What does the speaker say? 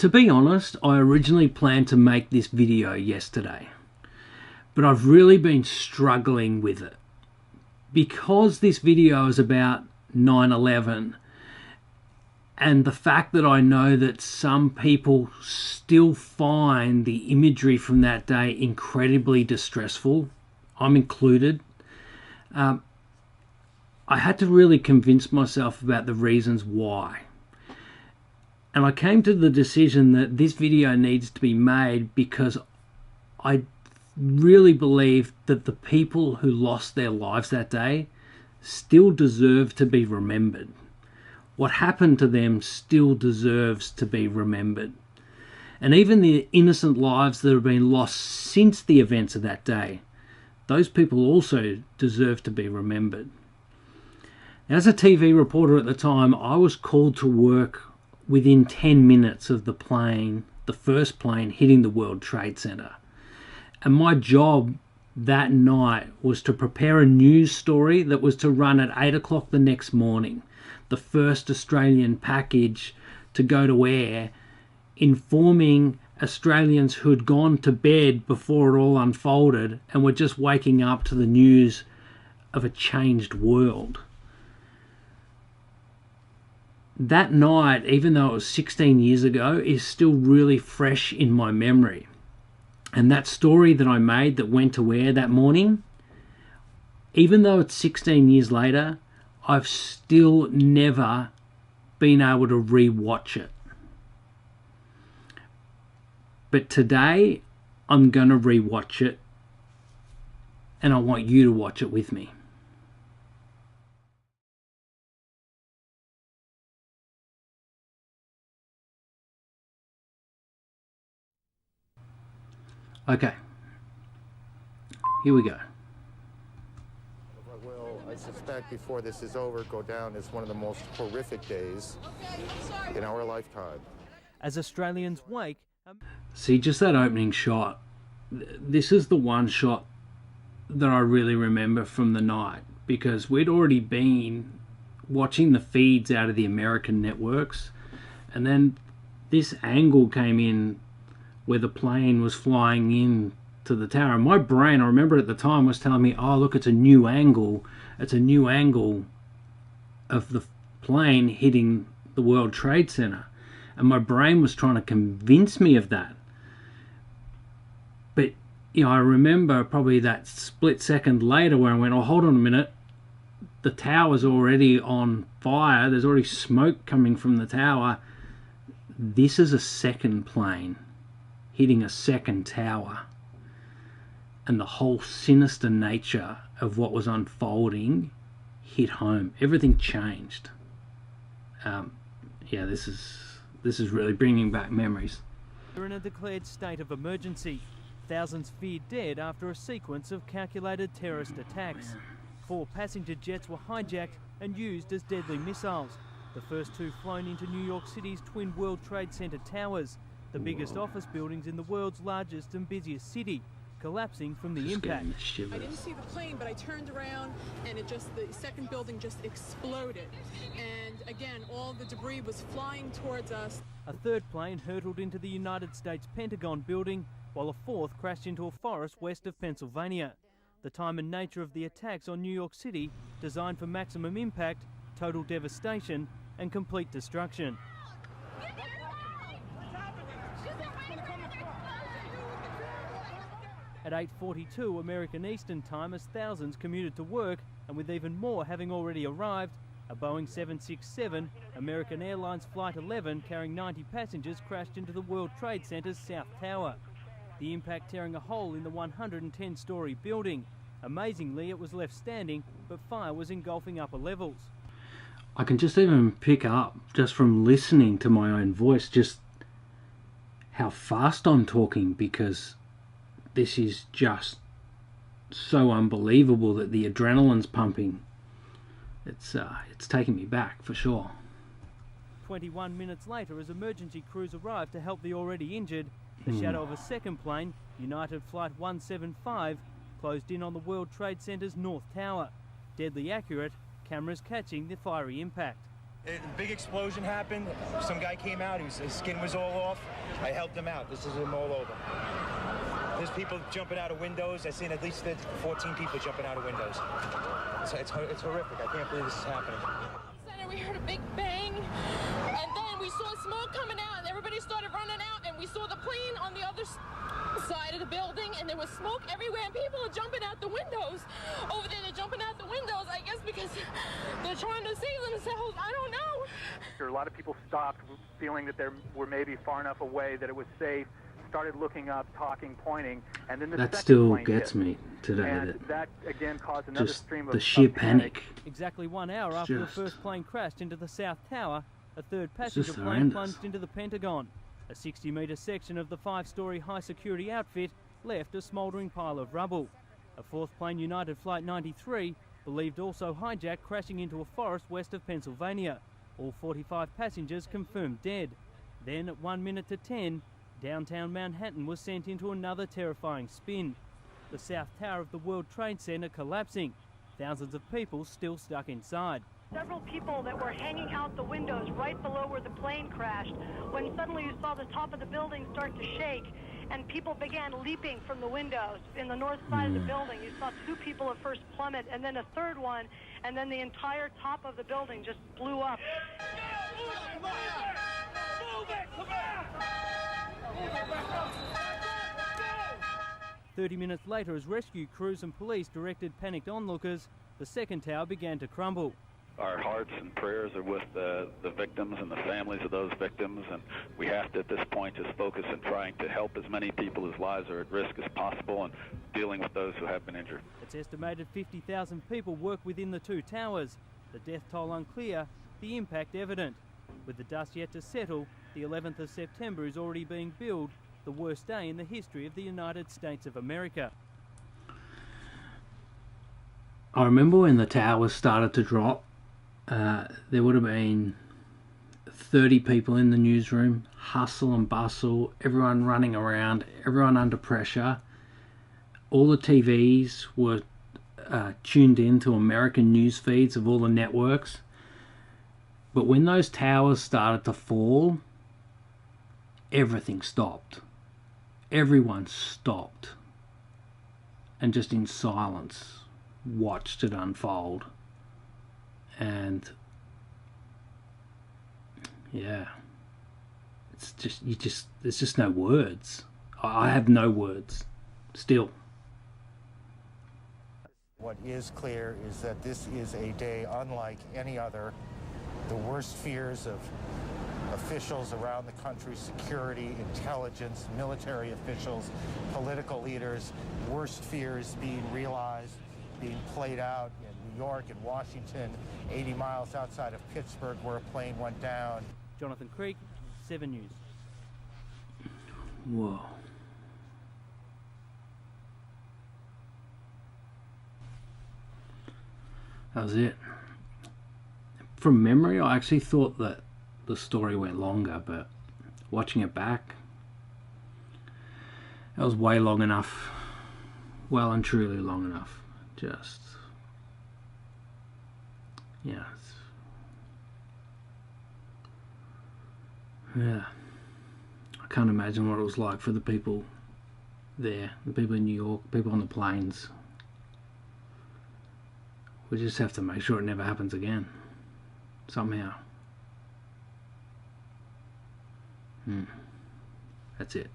To be honest, I originally planned to make this video yesterday, but I've really been struggling with it. Because this video is about 9/11 and the fact that I know that some people still find the imagery from that day incredibly distressful, I'm included, I had to really convince myself about the reasons why. And I came to the decision that this video needs to be made because I really believe that the people who lost their lives that day still deserve to be remembered. What happened to them still deserves to be remembered. And even the innocent lives that have been lost since the events of that day, those people also deserve to be remembered. As a TV reporter at the time, I was called to work within 10 minutes of the first plane hitting the World Trade Center. And my job that night was to prepare a news story that was to run at 8 o'clock the next morning, the first Australian package to go to air, informing Australians who had gone to bed before it all unfolded and were just waking up to the news of a changed world. That night, even though it was 16 years ago, is still really fresh in my memory. And that story that I made that went to air that morning, even though it's 16 years later, I've still never been able to re-watch it. But today, I'm going to re-watch it, and I want you to watch it with me. Okay, here we go. Will, I suspect before this is over, go down as one of the most horrific days in our lifetime. As Australians wake... See, just that opening shot. This is the one shot that I really remember from the night, because we'd already been watching the feeds out of the American networks, and then this angle came in where the plane was flying in to the tower. And my brain, I remember at the time, was telling me, oh, look, it's a new angle. It's a new angle of the plane hitting the World Trade Center. And my brain was trying to convince me of that. But, you know, I remember probably that split second later where I went, oh, hold on a minute. The tower's already on fire. There's already smoke coming from the tower. This is a second plane hitting a second tower, and the whole sinister nature of what was unfolding hit home. Everything changed. Yeah, this is really bringing back memories. They're in a declared state of emergency. Thousands feared dead after a sequence of calculated terrorist attacks. 4 passenger jets were hijacked and used as deadly missiles. The first 2 flown into New York City's twin World Trade Center towers, the biggest office buildings in the world's largest and busiest city, collapsing from the impact. I didn't see the plane, but I turned around and the second building just exploded. And again, all the debris was flying towards us. A third plane hurtled into the United States Pentagon building, while a fourth crashed into a forest west of Pennsylvania. The time and nature of the attacks on New York City, designed for maximum impact, total devastation, and complete destruction. At 8:42 American Eastern Time, as thousands commuted to work, and with even more having already arrived, a Boeing 767, American Airlines Flight 11 carrying 90 passengers crashed into the World Trade Center's South Tower. The impact tearing a hole in the 110-story building. Amazingly, it was left standing, but fire was engulfing upper levels. I can just even pick up, just from listening to my own voice, just how fast I'm talking, because this is just so unbelievable that the adrenaline's pumping. It's taking me back for sure. 21 minutes later, as emergency crews arrived to help the already injured, the shadow of a second plane, United Flight 175, closed in on the World Trade Center's North Tower. Deadly accurate, cameras catching the fiery impact. Big explosion happened. Some guy came out. His skin was all off. I helped him out. This is him all over. There's people jumping out of windows. I've seen at least 14 people jumping out of windows. It's horrific. I can't believe this is happening. Center, we heard a big bang, and then we saw smoke coming out, and everybody started running out, and we saw the plane on the other side of the building, and there was smoke everywhere, and people are jumping out the windows. Over there, they're jumping out the windows, I guess because they're trying to save themselves. I don't know. A lot of people stopped, feeling that they were maybe far enough away that it was safe, started looking up, talking, pointing, and then that still gets me today. And that again caused another stream of the sheer panic. Exactly 1 hour after the first plane crashed into the South Tower, a third passenger plane horrendous. plunged into the Pentagon. A 60-metre section of the 5-storey high-security outfit left a smouldering pile of rubble. A fourth plane, United Flight 93, believed also hijacked, crashing into a forest west of Pennsylvania. All 45 passengers confirmed dead. Then at 1 minute to 10, downtown Manhattan was sent into another terrifying spin. The South Tower of the World Trade Center collapsing. Thousands of people still stuck inside. Several people that were hanging out the windows right below where the plane crashed, when suddenly you saw the top of the building start to shake and people began leaping from the windows. In the north side of the building, you saw 2 people at first plummet and then a third one, and then the entire top of the building just blew up. 30 minutes later, as rescue crews and police directed panicked onlookers, the second tower began to crumble. Our hearts and prayers are with the victims and the families of those victims, and we have to, at this point, just focus on trying to help as many people whose lives are at risk as possible and dealing with those who have been injured. It's estimated 50,000 people work within the 2 towers. The death toll unclear, the impact evident. With the dust yet to settle, the 11th of September is already being billed the worst day in the history of the United States of America. I remember when the towers started to drop, there would have been 30 people in the newsroom, hustle and bustle, everyone running around, everyone under pressure. All the TVs were tuned in to American news feeds of all the networks. But when those towers started to fall, everything stopped. Everyone stopped and just in silence watched it unfold. And yeah, there's just no words. I have no words still. What is clear is that this is a day unlike any other. The worst fears of officials around the country, security, intelligence, military officials, political leaders, worst fears being realized, being played out in New York and Washington, 80 miles outside of Pittsburgh where a plane went down. Jonathan Creek, 7 News. Whoa. That was it. From memory, I actually thought that the story went longer, but watching it back, it was way long enough. Well and truly long enough. Just, yeah. Yeah. I can't imagine what it was like for the people there, the people in New York, people on the planes. We just have to make sure it never happens again. Somehow. That's it.